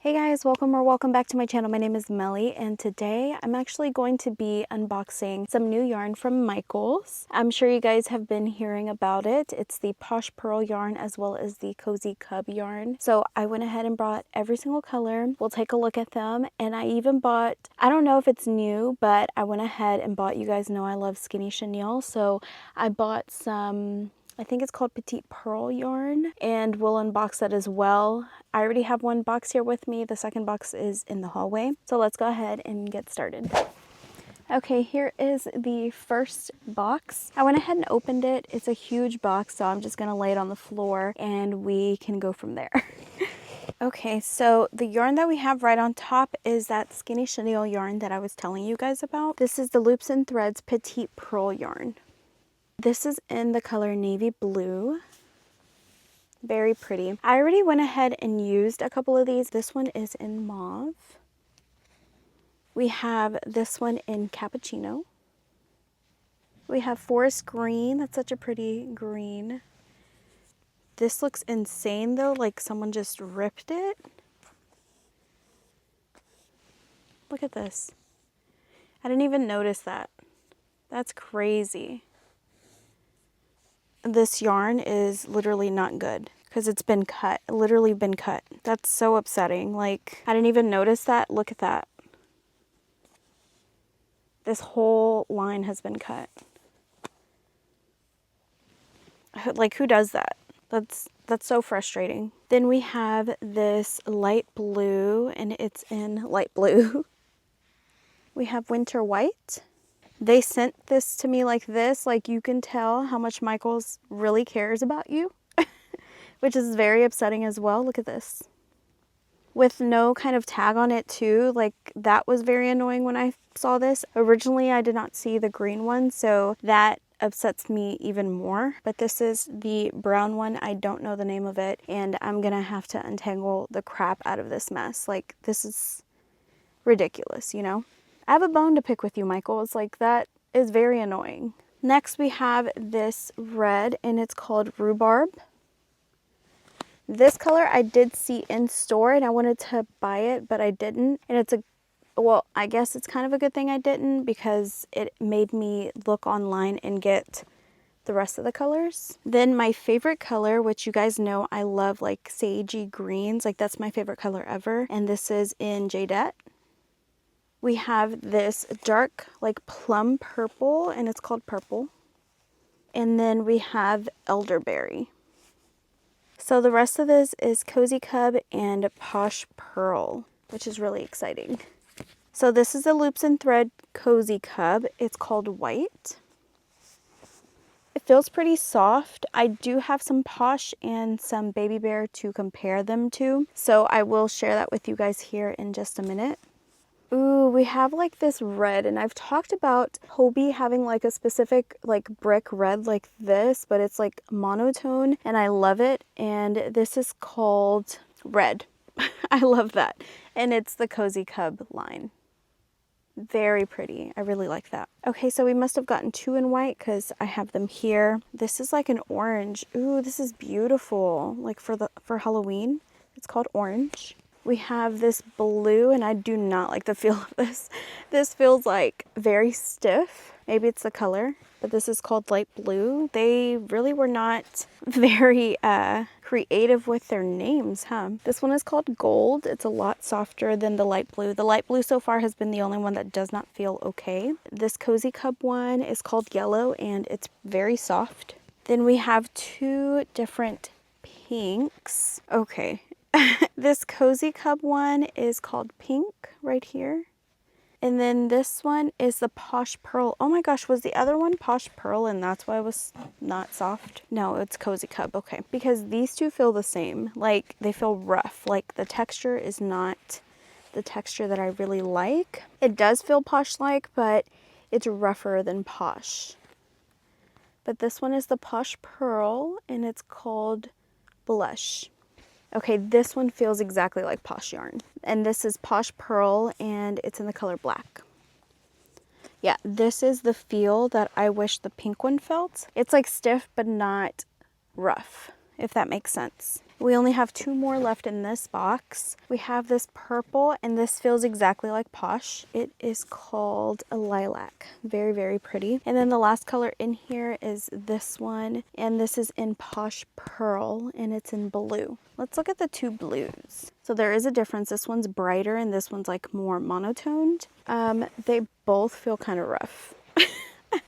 Hey guys, welcome back to my channel. My name is Melly, and today I'm actually going to be unboxing some new yarn from Michaels. I'm sure you guys have been hearing about it. It's the Posh Purl yarn as well as the Cozy Cub yarn. So I went ahead and brought every single color. We'll take a look at them, and I even bought, I don't know if it's new, but I went ahead and bought, you guys know I love skinny chenille, so I bought some, I think it's called Petite Purl yarn, and we'll unbox that as well. I already have one box here with me. The second box is in the hallway. So let's go ahead and get started. Okay, here is the first box. I went ahead and opened it. It's a huge box, so I'm just gonna lay it on the floor and we can go from there. Okay, so the yarn that we have right on top is that skinny chenille yarn that I was telling you guys about. This is the Loops and Threads Petite Purl yarn. This is in the color navy blue. Very pretty. I already went ahead and used a couple of these. This one is in mauve. We have this one in cappuccino. We have forest green. That's such a pretty green. This looks insane though, like someone just ripped it. Look at this. I didn't even notice that. That's crazy. This yarn is literally not good because it's been cut, literally been cut. That's so upsetting. Like, I didn't even notice that. Look at that. This whole line has been cut. Like, who does that? That's so frustrating. Then we have this light blue, and it's in light blue. We have winter white. They sent this to me like this, like you can tell how much Michaels really cares about you, which is very upsetting as well. Look at this. With no kind of tag on it too, like that was very annoying when I saw this. Originally, I did not see the green one, so that upsets me even more. But this is the brown one. I don't know the name of it, and I'm gonna have to untangle the crap out of this mess. Like, this is ridiculous, you know? I have a bone to pick with you, Michaels. Like, that is very annoying. Next, we have this red, and it's called Rhubarb. This color I did see in store, and I wanted to buy it, but I didn't. And it's well, I guess it's kind of a good thing I didn't, because it made me look online and get the rest of the colors. Then my favorite color, which you guys know I love, like sagey greens, like that's my favorite color ever. And this is in Jadette. We have this dark, like plum purple, and it's called Purple. And then we have Elderberry. So the rest of this is Cozy Cub and Posh Purl, which is really exciting. So this is the Loops and Thread Cozy Cub. It's called White. It feels pretty soft. I do have some Posh and some Baby Bear to compare them to, so I will share that with you guys here in just a minute. Ooh, we have like this red, and I've talked about Hobie having like a specific like brick red like this, but it's like monotone and I love it. And this is called Red. I love that. And it's the Cozy Cub line. Very pretty. I really like that. Okay, so we must have gotten two in white because I have them here. This is like an orange. Ooh, this is beautiful. Like for Halloween. It's called Orange. We have this blue, and I do not like the feel of this. This feels like very stiff. Maybe it's the color, but this is called light blue. They really were not very creative with their names, huh? This one is called Gold. It's a lot softer than the light blue. The light blue so far has been the only one that does not feel okay. This Cozy Cub one is called Yellow, and it's very soft. Then we have two different pinks. Okay. This Cozy Cub one is called Pink right here. And then this one is the Posh Purl. Oh my gosh, was the other one Posh Purl and that's why it was not soft? No, it's Cozy Cub, okay. Because these two feel the same. Like, they feel rough. Like, the texture is not the texture that I really like. It does feel Posh-like, but it's rougher than Posh. But this one is the Posh Purl, and it's called Blush. Okay, this one feels exactly like Posh yarn. And this is Posh Purl, and it's in the color black. Yeah, this is the feel that I wish the pink one felt. It's like stiff, but not rough, if that makes sense. We only have 2 more left in this box. We have this purple, and this feels exactly like Posh. It is called a lilac. Very, very pretty. And then the last color in here is this one, and this is in Posh Purl, and it's in blue. Let's look at the 2 blues. So there is a difference. This one's brighter, and this one's like more monotoned. They both feel kind of rough.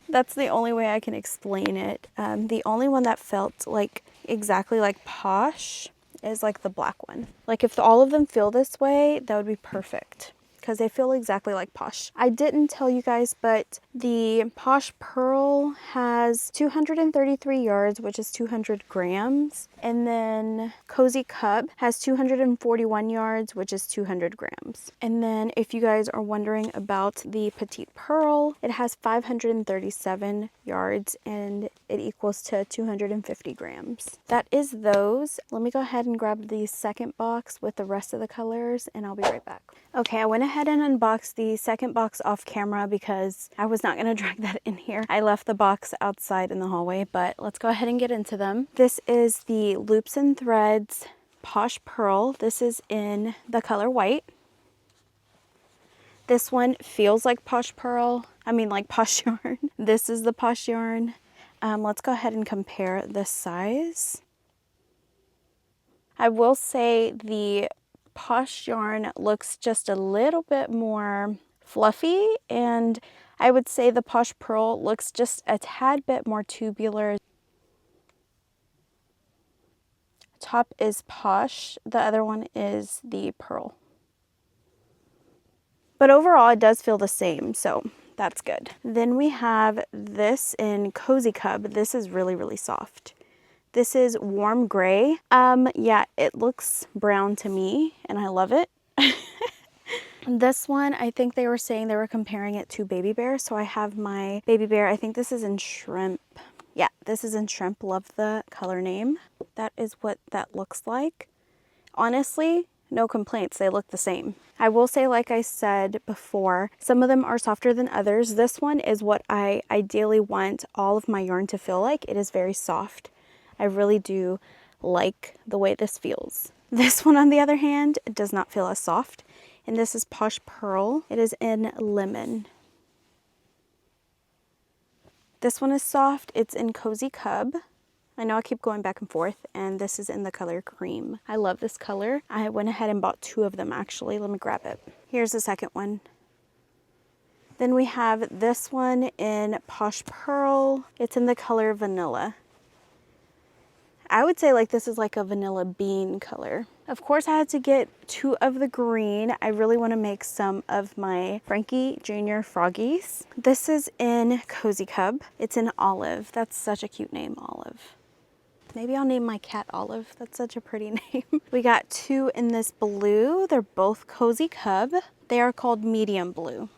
That's the only way I can explain it. The only one that felt like exactly like Posh is like the black one. Like if all of them feel this way, that would be perfect, because they feel exactly like Posh. I didn't tell you guys, but the Posh Purl has 233 yards, which is 200 grams. And then Cozy Cub has 241 yards, which is 200 grams. And then if you guys are wondering about the Petite Purl, it has 537 yards and it equals to 250 grams. That is those. Let me go ahead and grab the second box with the rest of the colors and I'll be right back. Okay, I went ahead and unboxed the second box off camera because I was not going to drag that in here. I left the box outside in the hallway, but let's go ahead and get into them. This is the Loops and Threads Posh Purl. This is in the color white. This one feels like Posh Purl. I mean like Posh yarn. This is the Posh yarn. Let's go ahead and compare the size. I will say the Posh yarn looks just a little bit more fluffy, and I would say the Posh Purl looks just a tad bit more tubular. Top is Posh, the other one is the Purl. But overall it does feel the same, so that's good. Then we have this in Cozy Cub. This is really, really soft. This is warm gray. Yeah, it looks brown to me and I love it. This one, I think they were saying they were comparing it to Baby Bear. So I have my Baby Bear. I think this is in Shrimp. Yeah, this is in Shrimp. Love the color name. That is what that looks like. Honestly, no complaints. They look the same. I will say, like I said before, some of them are softer than others. This one is what I ideally want all of my yarn to feel like. It is very soft. I really do like the way this feels. This one, on the other hand, does not feel as soft. And this is Posh Purl. It is in Lemon. This one is soft. It's in Cozy Cub. I know I keep going back and forth, and this is in the color Cream. I love this color. I went ahead and bought 2 of them actually. Let me grab it. Here's the second one. Then we have this one in Posh Purl. It's in the color Vanilla. I would say like this is like a vanilla bean color. Of course, I had to get 2 of the green. I really want to make some of my Frankie Jr. froggies. This is in Cozy Cub. It's in Olive. That's such a cute name, Olive. Maybe I'll name my cat Olive. That's such a pretty name. We got 2 in this blue. They're both Cozy Cub. They are called Medium Blue.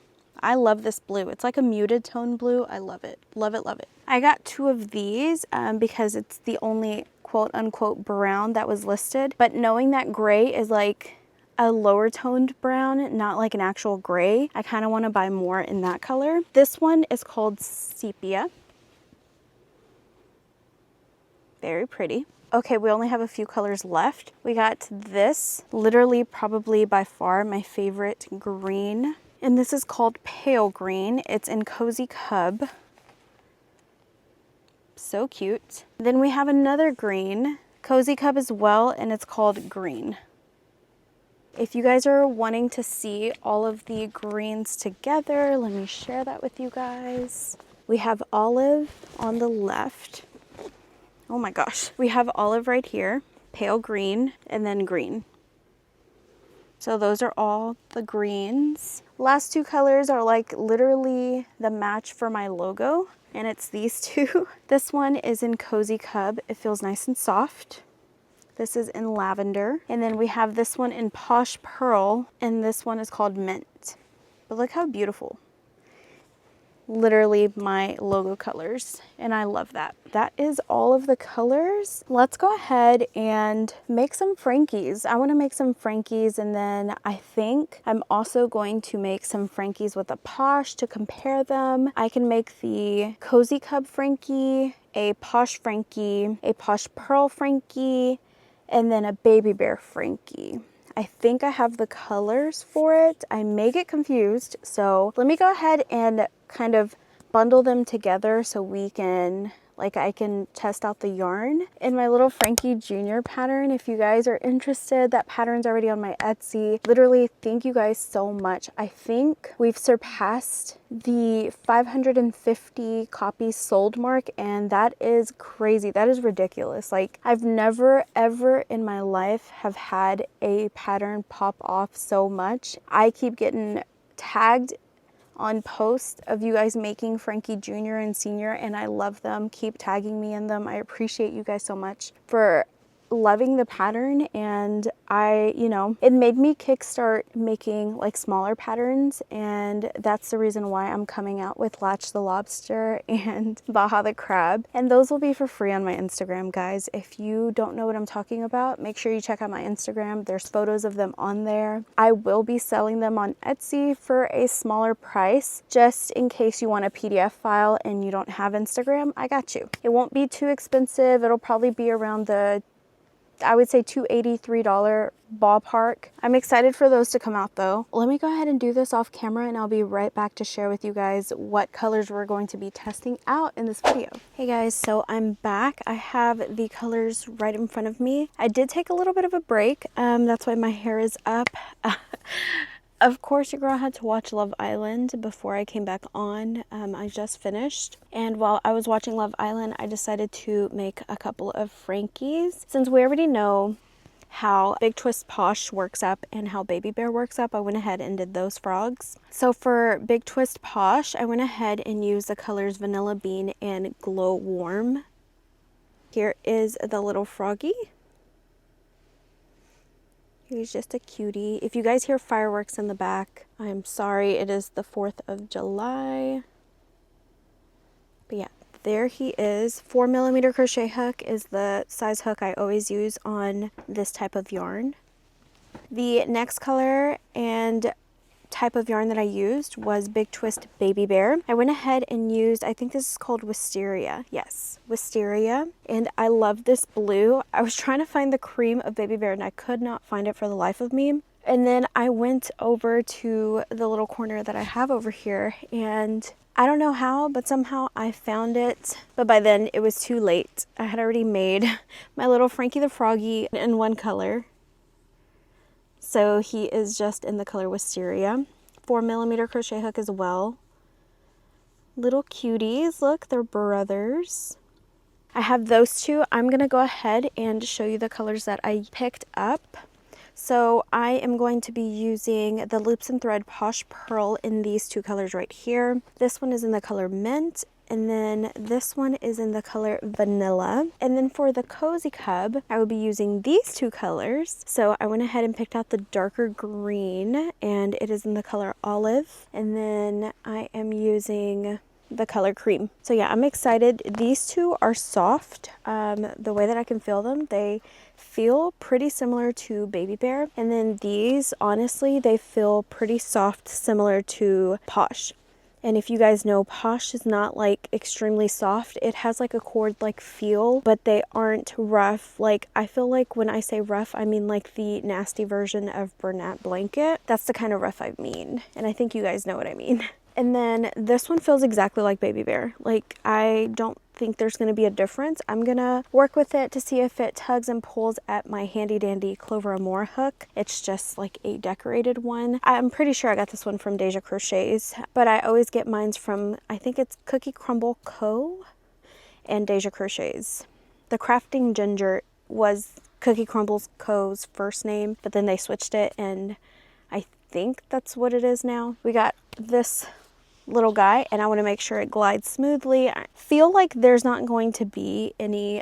I love this blue. It's like a muted tone blue. I love it. Love it, love it. I got 2 of these because it's the only quote unquote brown that was listed. But knowing that gray is like a lower toned brown, not like an actual gray, I kind of want to buy more in that color. This one is called Sepia. Very pretty. Okay, we only have a few colors left. We got this, literally probably by far my favorite green. And this is called Pale Green. It's in Cozy Cub. So cute. Then we have another green, Cozy Cub as well, and it's called Green. If you guys are wanting to see all of the greens together, let me share that with you guys. We have Olive on the left. Oh my gosh. We have Olive right here, Pale Green, and then Green. So those are all the greens. Last 2 colors are like literally the match for my logo, and it's these 2. This one is in Cozy Cub. It feels nice and soft. This is in Lavender. And then we have this one in Posh Purl, and this one is called Mint. But look how beautiful. Literally my logo colors, and I love that. That is all of the colors. Let's go ahead and make some Frankies. I want to make some Frankies, and then I think I'm also going to make some Frankies with a Posh to compare them. I can make the Cozy Cub Frankie, a Posh Frankie, a Posh Purl Frankie, and then a baby bear Frankie. I think I have the colors for it. I may get confused, so let me go ahead and kind of bundle them together so we can, like, I can test out the yarn. In my little Frankie Jr. pattern, if you guys are interested, that pattern's already on my Etsy. Literally, thank you guys so much. I think we've surpassed the 550 copies sold mark, and that is crazy. That is ridiculous. Like, I've never ever in my life have had a pattern pop off so much. I keep getting tagged on posts of you guys making Frankie Jr. and Senior, and I love them. Keep tagging me in them. I appreciate you guys so much for loving the pattern, and it made me kickstart making like smaller patterns, and that's the reason why I'm coming out with Latch the Lobster and Baja the Crab, and those will be for free on my Instagram, guys. If you don't know what I'm talking about, make sure you check out my Instagram. There's photos of them on there. I will be selling them on Etsy for a smaller price, just in case you want a PDF file and you don't have Instagram. I got you. It won't be too expensive. It'll probably be around the, I would say, $283 ballpark. I'm excited for those to come out though. Let me go ahead and do this off camera, and I'll be right back to share with you guys what colors we're going to be testing out in this video. Hey guys, so I'm back. I have the colors right in front of me. I did take a little bit of a break. That's why my hair is up. Of course, your girl had to watch Love Island before I came back on. I just finished. And while I was watching Love Island, I decided to make a couple of Frankies. Since we already know how Big Twist Posh works up and how Baby Bear works up, I went ahead and did those frogs. So for Big Twist Posh, I went ahead and used the colors Vanilla Bean and Glow Warm. Here is the little froggy. He's just a cutie. If you guys hear fireworks in the back, I'm sorry. It is the 4th of July. But yeah, there he is. 4mm crochet hook is the size hook I always use on this type of yarn. The next color and type of yarn that I used was Big Twist Baby Bear. I went ahead and used, I think this is called Wisteria. Yes, Wisteria. And I love this blue. I was trying to find the cream of Baby Bear and I could not find it for the life of me. And then I went over to the little corner that I have over here, and I don't know how, but somehow I found it. But by then it was too late. I had already made my little Frankie the Froggy in one color. So he is just in the color Wisteria. 4mm crochet hook as well. Little cuties, look, they're brothers. I have those two. I'm gonna go ahead and show you the colors that I picked up. So I am going to be using the Loops and Thread Posh Purl in these two colors right here. This one is in the color Mint, and then this one is in the color Vanilla. And then for the Cozy Cub, I will be using these two colors. So I went ahead and picked out the darker green, and it is in the color Olive. And then I am using the color Cream. So yeah, I'm excited. These two are soft. The way that I can feel them, they feel pretty similar to Baby Bear. And then these, honestly, they feel pretty soft, similar to Posh. And if you guys know, Posh is not like extremely soft. It has like a cord-like feel, but they aren't rough. Like, I feel like when I say rough, I mean like the nasty version of Bernat Blanket. That's the kind of rough I mean. And I think you guys know what I mean. And then this one feels exactly like Baby Bear. Like, I don't think there's going to be a difference. I'm going to work with it to see if it tugs and pulls at my handy dandy Clover Amore hook. It's just like a decorated one. I'm pretty sure I got this one from Deja Crochets, but I always get mines from, I think it's Cookie Crumble Co. and Deja Crochets. The Crafting Ginger was Cookie Crumble Co.'s first name, but then they switched it, and I think that's what it is now. We got this little guy, and I want to make sure it glides smoothly. I feel like there's not going to be any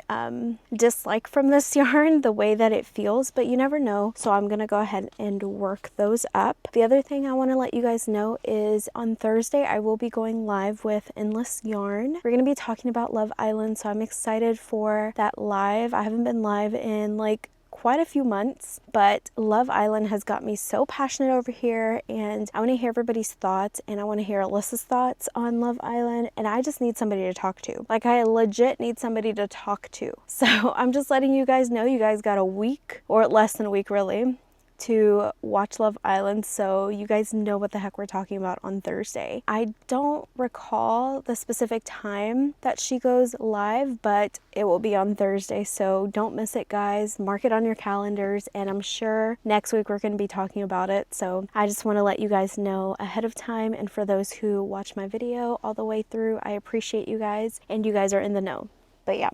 dislike from this yarn, the way that it feels, but you never know. So I'm gonna go ahead and work those up. The other thing I want to let you guys know is on Thursday I will be going live with Endless Yarn. We're gonna be talking about Love Island, so I'm excited for that live. I haven't been live in like quite a few months, but Love Island has got me so passionate over here, and I want to hear everybody's thoughts, and I want to hear Alyssa's thoughts on Love Island, and I just need somebody to talk to. Like, I legit need somebody to talk to. So I'm just letting you guys know you guys got a week, or less than a week really, to watch Love Island, so you guys know what the heck we're talking about on Thursday. I don't recall the specific time that she goes live, but it will be on Thursday, so don't miss it, guys. Mark it on your calendars, and I'm sure next week we're going to be talking about it, so I just want to let you guys know ahead of time. And for those who watch my video all the way through, I appreciate you guys, and you guys are in the know. But yeah,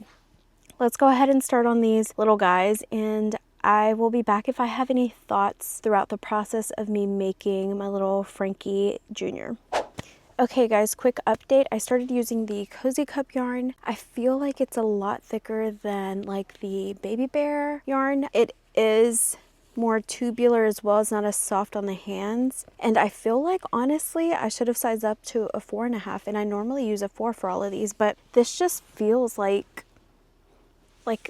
let's go ahead and start on these little guys, and I will be back if I have any thoughts throughout the process of me making my little Frankie Jr. Okay guys, quick update. I started using the Cozy Cub yarn. I feel like it's a lot thicker than like the Baby Bear yarn. It is more tubular as well. It's not as soft on the hands. And I feel like, honestly, I should have sized up to a 4.5, and I normally use a 4 for all of these, but this just feels like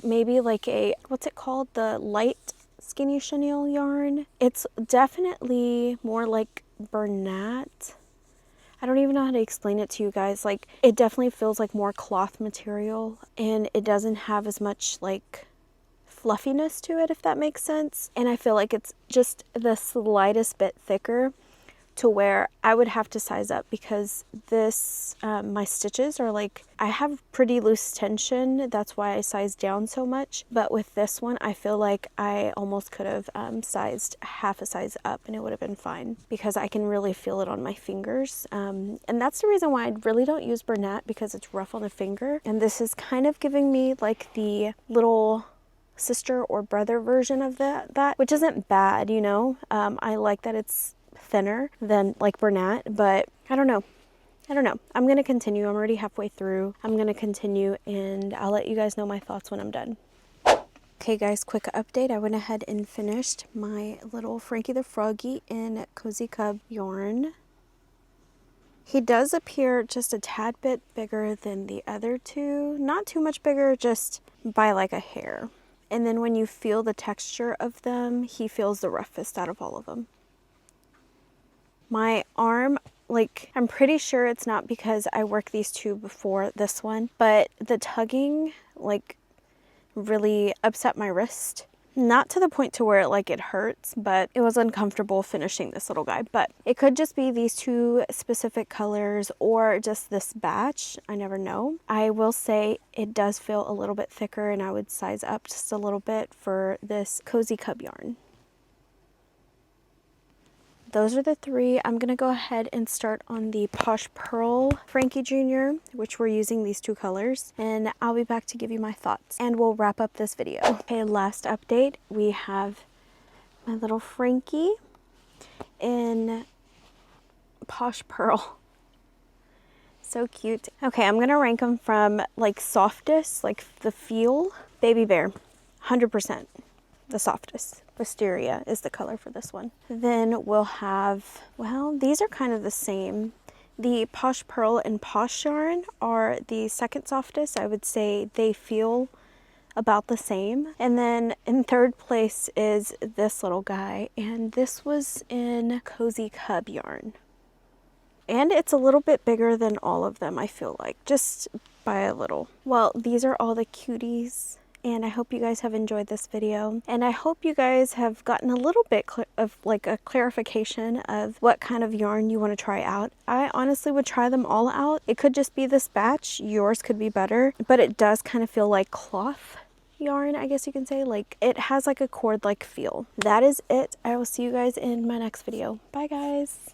maybe like a, what's it called? The light skinny chenille yarn. It's definitely more like Bernat. I don't even know how to explain it to you guys. Like, it definitely feels like more cloth material, and it doesn't have as much like fluffiness to it, if that makes sense. And I feel like it's just the slightest bit thicker, to where I would have to size up, because this, my stitches are like, I have pretty loose tension. That's why I sized down so much. But with this one, I feel like I almost could have sized half a size up, and it would have been fine, because I can really feel it on my fingers. And that's the reason why I really don't use Bernat, because it's rough on the finger. And this is kind of giving me like the little sister or brother version of that, which isn't bad, you know. I like that it's thinner than like Bernat, but I don't know. I'm gonna continue. I'm already halfway through. I'm gonna continue, and I'll let you guys know my thoughts when I'm done. Okay guys, quick update. I went ahead and finished my little Frankie the Froggy in Cozy Cub yarn. He does appear just a tad bit bigger than the other two. Not too much bigger, just by like a hair. And then when you feel the texture of them, he feels the roughest out of all of them. My arm, like, I'm pretty sure it's not because I worked these two before this one, but the tugging, like, really upset my wrist. Not to the point to where like it hurts, but it was uncomfortable finishing this little guy. But it could just be these two specific colors, or just this batch. I never know. I will say it does feel a little bit thicker, and I would size up just a little bit for this Cozy Cub yarn. Those are the three. I'm going to go ahead and start on the Posh Purl Frankie Jr., which we're using these two colors, and I'll be back to give you my thoughts, and we'll wrap up this video. Okay, last update. We have my little Frankie in Posh Purl. So cute. Okay, I'm going to rank them from like softest, like the feel. Baby Bear, 100%. The softest. Wisteria is the color for this one. Then we'll have, well, these are kind of the same. The Posh Purl and Posh yarn are the second softest. I would say they feel about the same. And then in third place is this little guy, and this was in Cozy Cub yarn. And it's a little bit bigger than all of them, I feel like, just by a little. Well, these are all the cuties. And I hope you guys have enjoyed this video, and I hope you guys have gotten a little bit of like a clarification of what kind of yarn you want to try out. I honestly would try them all out. It could just be this batch. Yours could be better, but it does kind of feel like cloth yarn, I guess you can say. Like, it has like a cord-like feel. That is it. I will see you guys in my next video. Bye guys.